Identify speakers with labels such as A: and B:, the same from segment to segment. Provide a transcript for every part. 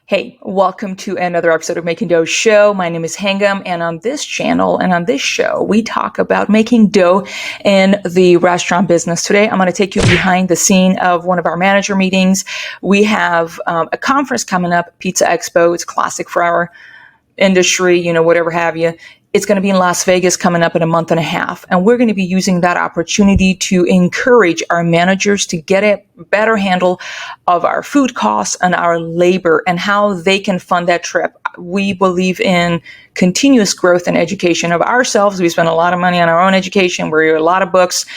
A: Hey, welcome to another episode of Making Dough Show. My name is Hangam, and on this channel and on this show, we talk about making dough in the restaurant business. Today, I'm going to take you behind the scene of one of our manager meetings. We have a conference coming up, Pizza Expo. It's classic for our industry, whatever have you. It's going to be in Las Vegas coming up in a month and a half. And we're going to be using that opportunity to encourage our managers to get a better handle of our food costs and our labor and how they can fund that trip. We believe in continuous growth and education of ourselves. We spend a lot of money on our own education. We read a lot of books.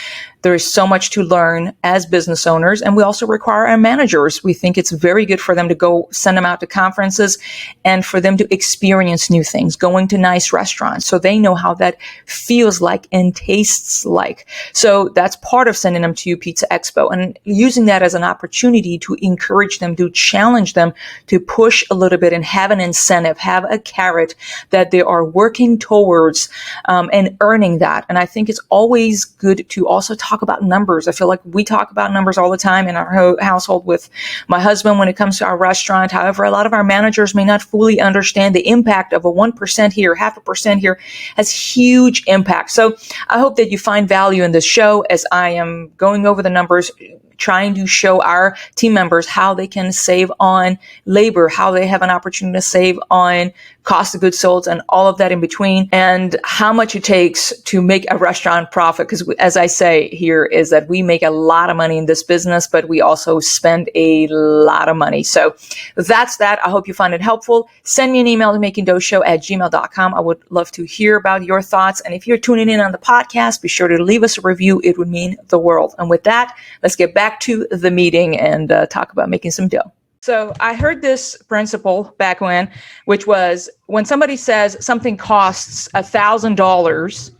A: There is so much to learn as business owners, and we also require our managers. We think it's very good for them to go send them out to conferences and for them to experience new things, going to nice restaurants so they know how that feels like and tastes like. So that's part of sending them to Pizza Expo and using that as an opportunity to encourage them, to challenge them, to push a little bit and have an incentive, have a carrot that they are working towards and earning that. And I think it's always good to also talk about numbers. I feel like we talk about numbers all the time in our household with my husband when it comes to our restaurant. However, a lot of our managers may not fully understand the impact of a 1% here, 0.5% here has huge impact. So I hope that you find value in this show as I am going over the numbers, trying to show our team members how they can save on labor, how they have an opportunity to save on cost of goods sold and all of that in between, and how much it takes to make a restaurant profit. Because as I say here is that we make a lot of money in this business, but we also spend a lot of money. So that's that. I hope you find it helpful. Send me an email to makingdoughshow@gmail.com. I would love to hear about your thoughts. And if you're tuning in on the podcast, be sure to leave us a review. It would mean the world. And with that, let's get back to the meeting and talk about making some dough. So I heard this principle back when, which was when somebody says something costs $1,000,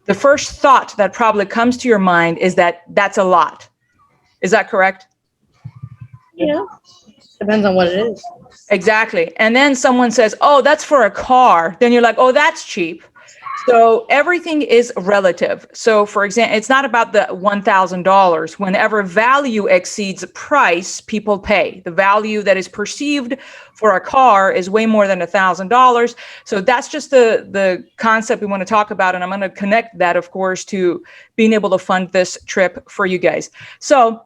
A: the first thought that probably comes to your mind is that that's a lot. Is that correct?
B: Yeah, depends on what it is.
A: Exactly. And then someone says, oh, that's for a car. Then you're like, oh, that's cheap. So everything is relative. So for example, it's not about the $1,000. Whenever value exceeds price, people pay. The value that is perceived for a car is way more than $1,000. So that's just the concept we want to talk about. And I'm going to connect that, of course, to being able to fund this trip for you guys. So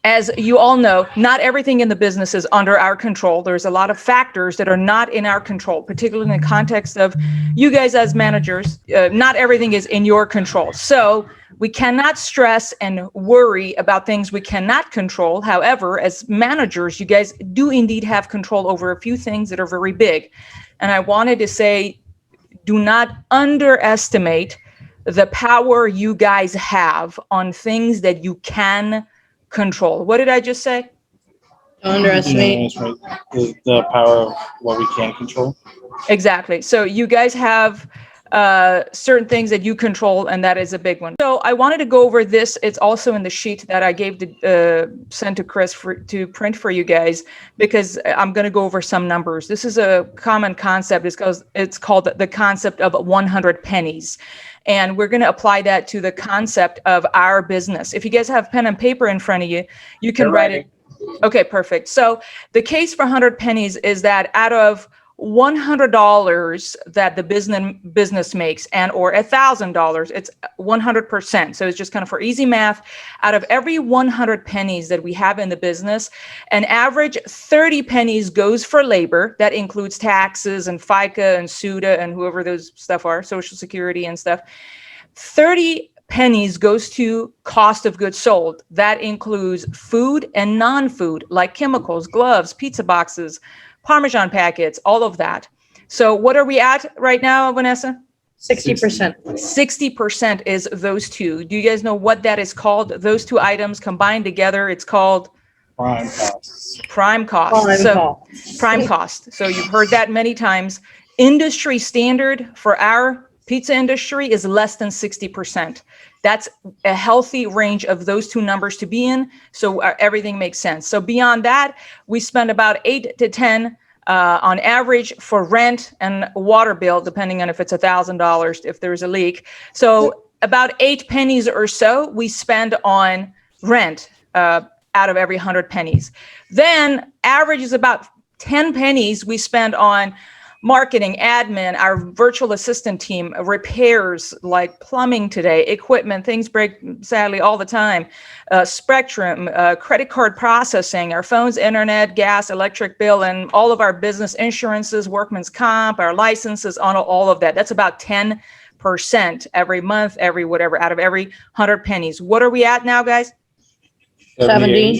A: as you all know, not everything in the business is under our control. There's a lot of factors that are not in our control, particularly in the context of you guys as managers. Not everything is in your control. So we cannot stress and worry about things we cannot control. However, as managers, you guys do indeed have control over a few things that are very big. And I wanted to say, do not underestimate the power you guys have on things that you can control. What did I just say?
B: Underestimate
C: the power of what we can control.
A: Exactly. So you guys have certain things that you control, and that is a big one. So I wanted to go over this. It's also in the sheet that I gave sent to Chris to print for you guys, because I'm going to go over some numbers. This is a common concept. It's called the concept of 100 pennies. And we're going to apply that to the concept of our business. If you guys have pen and paper in front of you, you can write it. Okay, perfect. So the case for 100 pennies is that out of $100 that the business makes and or $1,000, it's 100%. So it's just kind of for easy math. Out of every 100 pennies that we have in the business, an average 30 pennies goes for labor. That includes taxes and FICA and SUDA and whoever those stuff are, Social Security and stuff. 30 pennies goes to cost of goods sold. That includes food and non-food like chemicals, gloves, pizza boxes, Parmesan packets, all of that. So what are we at right now, Vanessa?
B: 60%.
A: 60% is those two. Do you guys know what that is called? Those two items combined together, it's called
C: Prime costs.
A: Prime cost. Prime cost. So you've heard that many times. Industry standard for our pizza industry is less than 60%. That's a healthy range of those two numbers to be in. So everything makes sense. So beyond that, we spend about 8 to 10 on average for rent and water bill, depending on if it's $1,000, if there's a leak. So about 8 pennies or so we spend on rent out of every 100 pennies. Then average is about 10 pennies we spend on marketing, admin, our virtual assistant team, repairs like plumbing today, equipment, things break sadly all the time, Spectrum, credit card processing, our phones, internet, gas, electric bill, and all of our business insurances, workman's comp, our licenses, on all of that. That's about 10% every month, every whatever, out of every 100 pennies. What are we at now, guys?
B: 70.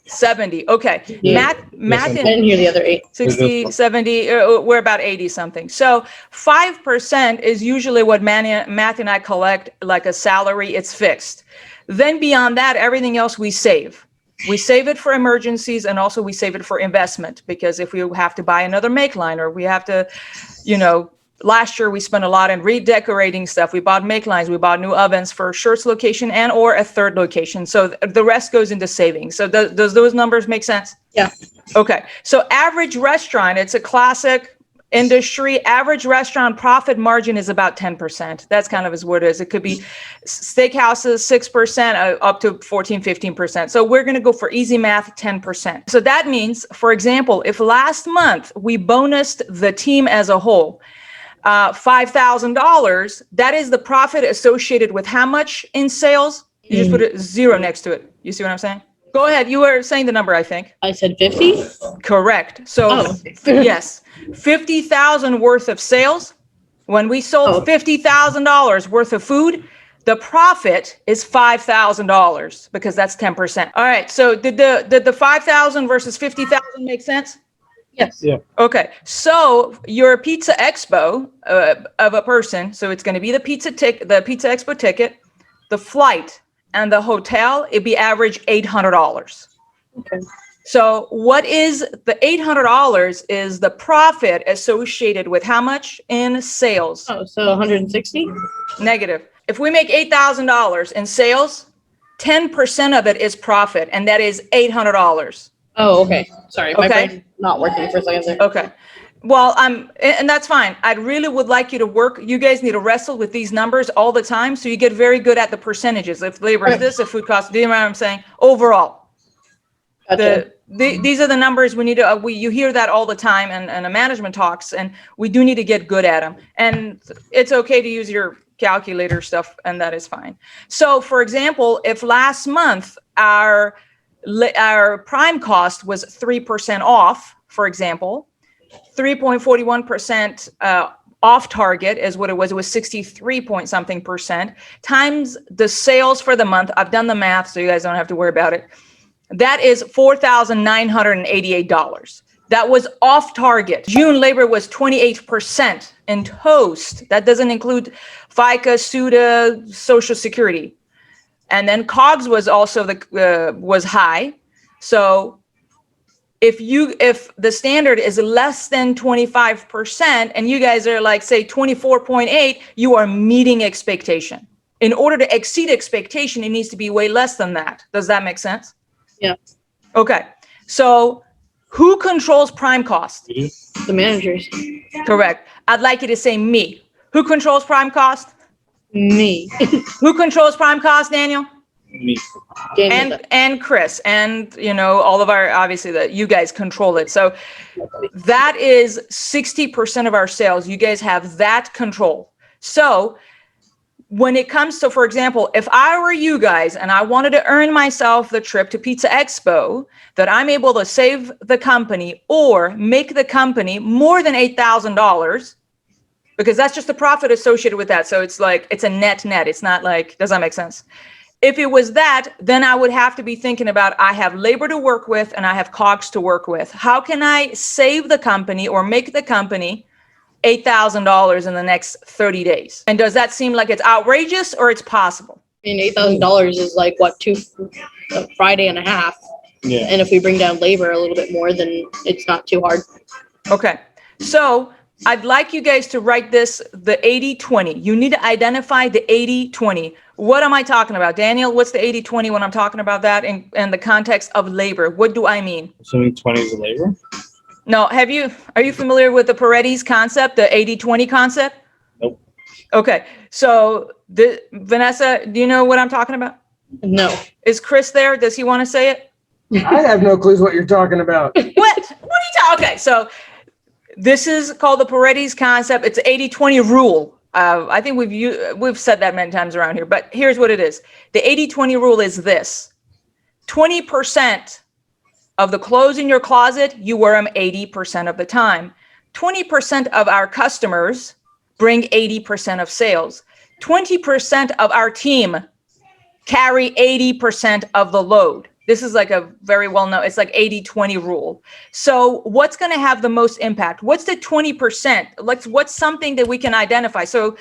A: 70. Okay.
B: Yeah.
A: Math
B: I
A: in
B: didn't hear the other 8.
A: 60, 70, we're about 80 something. So 5% is usually what Matt and I collect like a salary. It's fixed. Then beyond that, everything else we save. We save it for emergencies, and also we save it for investment, because if we have to buy another make line, or we have to, last year we spent a lot in redecorating stuff. We bought make lines, we bought new ovens for Shirts location and or a third location. So the rest goes into savings. So does those numbers make sense?
B: Yeah.
A: Okay. So average restaurant, it's a classic industry. Average restaurant profit margin is about 10%. That's kind of is what it is. It could be steakhouses, 6%, up to 14, 15%. So we're going to go for easy math, 10%. So that means, for example, if last month we bonused the team as a whole, $5,000, that is the profit associated with how much in sales? You just put a 0 next to it. You see what I'm saying? Go ahead. You were saying the number, I think.
B: I said 50?
A: Correct. So yes, 50,000 worth of sales. When we sold $50,000 worth of food, the profit is $5,000, because that's 10%. All right. So did the 5,000 versus 50,000 make sense?
B: Yes.
C: Yeah.
A: Okay, so your Pizza Expo of a person, so it's going to be the Pizza Expo ticket, the flight, and the hotel. It'd be average $800.
B: Okay.
A: So what is the $800 is the profit associated with how much in sales?
B: Oh, so 160?
A: Negative. If we make $8,000 in sales, 10% of it is profit, and that is $800.
B: Oh, okay. Sorry, my
A: Okay.
B: brain not working for a second there.
A: Okay. Well, and that's fine. I really would like you to work. You guys need to wrestle with these numbers all the time, so you get very good at the percentages. If labor is this, if food costs, do you know what I'm saying? Overall,
B: Gotcha.
A: these are the numbers we need to. You hear that all the time, and the management talks, and we do need to get good at them. And it's okay to use your calculator stuff, and that is fine. So, for example, if last month our prime cost was 3% off, for example, 3.41% off target is what it was. It was 63 point something percent times the sales for the month. I've done the math, so you guys don't have to worry about it. That is $4,988. That was off target. June labor was 28% in toast. That doesn't include FICA, SUDA, Social Security. And then COGS was also was high. So if the standard is less than 25% and you guys are like, say 24.8, you are meeting expectation. In order to exceed expectation, it needs to be way less than that. Does that make sense?
B: Yeah.
A: Okay. So who controls prime cost?
B: The managers.
A: Correct. I'd like you to say me. Who controls prime cost?
B: Me.
A: Who controls prime cost, Daniel?
C: Me.
A: And Chris, and all of our, obviously that you guys control it. So that is 60% of our sales. You guys have that control. So when it comes to, for example, if I were you guys and I wanted to earn myself the trip to Pizza Expo, that I'm able to save the company or make the company more than $8,000, because that's just the profit associated with that. So it's like, it's a net. It's not like, does that make sense? If it was that, then I would have to be thinking about, I have labor to work with and I have COGS to work with. How can I save the company or make the company $8,000 in the next 30 days? And does that seem like it's outrageous or it's possible?
B: I mean, $8,000 is like what, a Friday and a half.
C: Yeah.
B: And if we bring down labor a little bit more, then it's not too hard.
A: Okay. So I'd like you guys to write this, the 80-20. You need to identify the 80-20. What am I talking about? Daniel, what's the 80-20 when I'm talking about that in the context of labor? What do I mean?
C: Assuming 20 is the labor?
A: No, are you familiar with the Paredes concept, the 80-20 concept?
C: Nope.
A: Okay. So Vanessa, do you know what I'm talking about?
B: No.
A: Is Chris there? Does he want to say it?
D: I have no clues what you're talking about.
A: What are you Okay. So this is called the Paredes concept. It's 80-20 rule. I think we've said that many times around here, but here's what it is. The 80-20 rule is this: 20% of the clothes in your closet, you wear them 80% of the time. 20% of our customers bring 80% of sales. 20% of our team carry 80% of the load. This is like a very well-known, it's like 80-20 rule. So what's going to have the most impact? What's the 20%? What's something that we can identify? So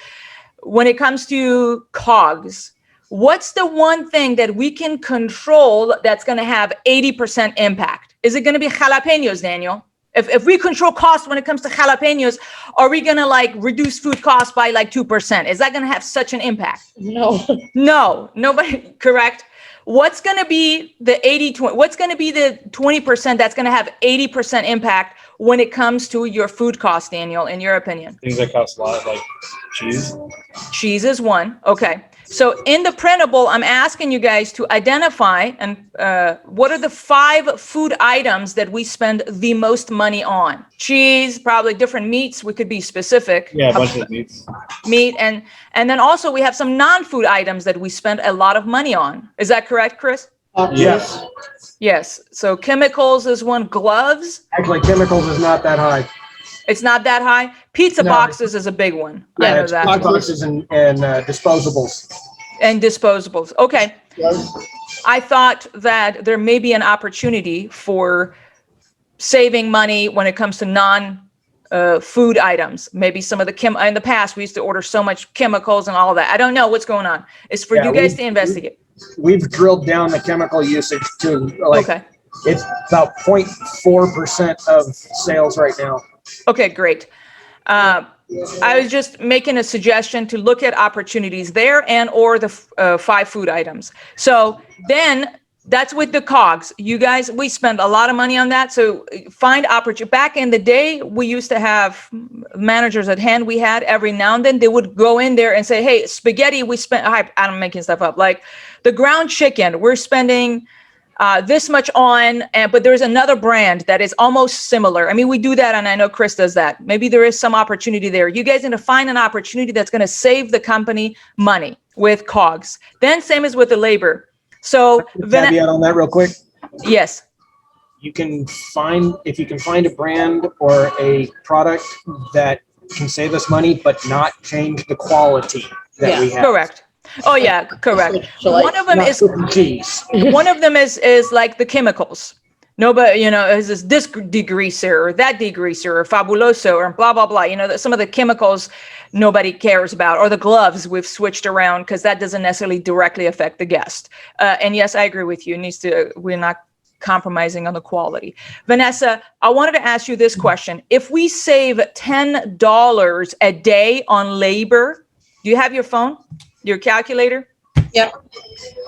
A: when it comes to COGS, what's the one thing that we can control that's going to have 80% impact? Is it going to be jalapenos, Daniel? If we control costs when it comes to jalapenos, are we going to like reduce food costs by like 2%? Is that going to have such an impact?
B: No.
A: No, nobody, correct? What's going to be the 80-20? What's going to be the 20% that's going to have 80% impact when it comes to your food costs, Daniel, in your opinion?
C: Things that cost a lot, like cheese.
A: Cheese is one. Okay. So in the printable, I'm asking you guys to identify and what are the 5 food items that we spend the most money on? Cheese, probably different meats. We could be specific.
C: Yeah, a bunch of meats.
A: Meat, and then also we have some non-food items that we spend a lot of money on. Is that correct, Chris?
D: Yes.
A: Yes. So chemicals is one. Gloves.
D: Actually, chemicals is not that high.
A: It's not that high. Pizza
D: No.
A: boxes is a big one. I
D: Yeah,
A: know
D: it's
A: that.
D: boxes and disposables.
A: And disposables. Okay.
D: Yes.
A: I thought that there may be an opportunity for saving money when it comes to non-food items. Maybe some of the in the past, we used to order so much chemicals and all of that. I don't know what's going on. It's for
D: Yeah,
A: you guys to investigate.
D: We've drilled down the chemical usage to like
A: Okay.
D: it's about 0.4% of sales right now.
A: Okay, great. I was just making a suggestion to look at opportunities there and or the 5 food items. So then that's with the COGS. You guys, we spend a lot of money on that. So find opportunity. Back in the day, we used to have managers at hand. We had every now and then they would go in there and say, hey, spaghetti, we spent, I'm making stuff up. Like the ground chicken, we're spending this much on, but there's another brand that is almost similar. I mean, we do that, and I know Chris does that. Maybe there is some opportunity there. You guys need to find an opportunity that's going to save the company money with COGS. Then same as with the labor. So
D: Caveat on that real quick.
A: yes.
D: You can find, if you can find a brand or a product that can save us money, but not change the quality that we have.
A: Correct. Oh yeah, correct.
B: So like,
A: One of them
D: Not
A: is
D: with cheese.
A: one of them is like the chemicals. Nobody, is this degreaser or that degreaser or fabuloso or blah blah blah. Some of the chemicals nobody cares about, or the gloves we've switched around because that doesn't necessarily directly affect the guest. And yes, I agree with you. We're not compromising on the quality. Vanessa, I wanted to ask you this question: if we save $10 a day on labor, do you have your phone? Your calculator?
B: Yeah.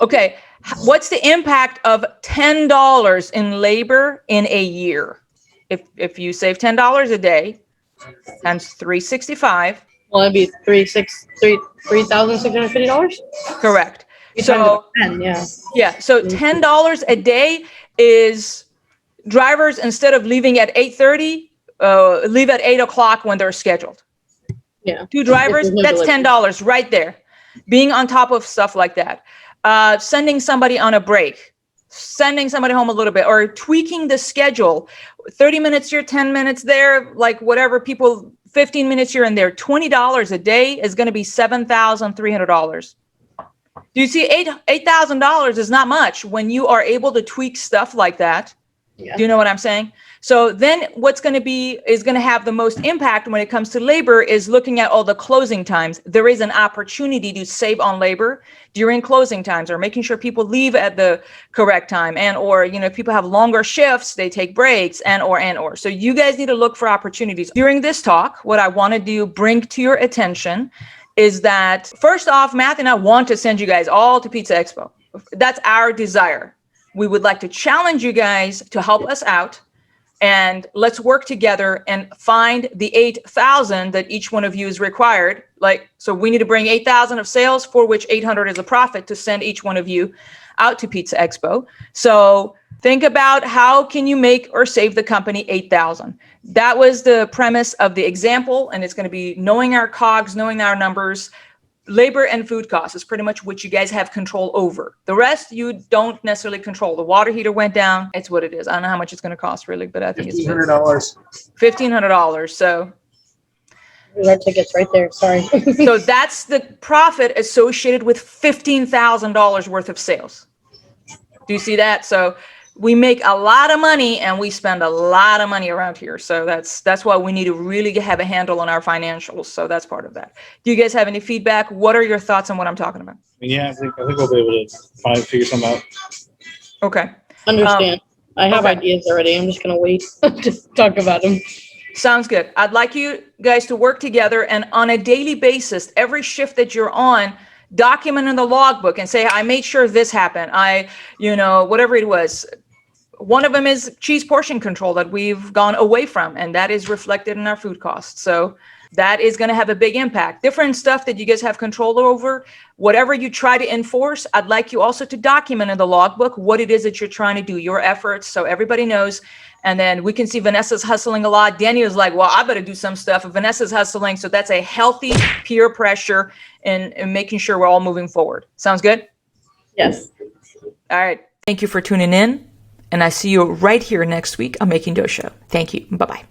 A: Okay. What's the impact of $10 in labor in a year? If you save $10 a day times 365.
B: Well, it'd be $3,650.
A: Correct.
B: So 10, yeah.
A: Yeah. So $10 a day is drivers, instead of leaving at 8:30, leave at 8 o'clock when they're scheduled.
B: Yeah.
A: 2 drivers, that's $10 right there. Being on top of stuff like that. Sending somebody on a break, sending somebody home a little bit, or tweaking the schedule. 30 minutes here, 10 minutes there, like whatever, people, 15 minutes here and there. $20 a day is going to be $7,300. Do you see $8,000 is not much when you are able to tweak stuff like that.
B: Yeah.
A: Do you know what I'm saying? So then what's going to have the most impact when it comes to labor is looking at all the closing times. There is an opportunity to save on labor during closing times, or making sure people leave at the correct time, and or if people have longer shifts, they take breaks, and or. So you guys need to look for opportunities. During this talk, what I want to bring to your attention is that, first off, Matthew and I want to send you guys all to Pizza Expo. That's our desire. We would like to challenge you guys to help us out, and let's work together and find the 8,000 that each one of you is required. So we need to bring 8,000 of sales, for which 800 is a profit, to send each one of you out to Pizza Expo. So Think about how can you make or save the company $8,000. That was the premise of the example, and it's going to be knowing our COGS, knowing our numbers. Labor and food costs is pretty much what you guys have control over. The rest you don't necessarily control. The water heater went down. It's what it is. I don't know how much it's going to cost really, but I think it's
D: $1,500.
A: $1,500. So
B: There's our tickets right there. Sorry.
A: so that's the profit associated with $15,000 worth of sales. Do you see that? So we make a lot of money and we spend a lot of money around here. So that's why we need to really have a handle on our financials. So that's part of that. Do you guys have any feedback? What are your thoughts on what I'm talking about?
C: Yeah, I think we'll be able to figure something out.
A: Okay.
B: Understand. I have
A: okay.
B: ideas already. I'm just gonna wait to talk about them.
A: Sounds good. I'd like you guys to work together and on a daily basis, every shift that you're on, document in the logbook and say, I made sure this happened. Whatever it was. One of them is cheese portion control that we've gone away from, and that is reflected in our food costs. So that is going to have a big impact. Different stuff that you guys have control over, whatever you try to enforce, I'd like you also to document in the logbook what it is that you're trying to do, your efforts, so everybody knows. And then we can see Vanessa's hustling a lot. Daniel's like, well, I better do some stuff. Vanessa's hustling. So that's a healthy peer pressure and making sure we're all moving forward. Sounds good?
B: Yes.
A: All right. Thank you for tuning in. And I see you right here next week on Making Dough Show. Thank you. Bye-bye.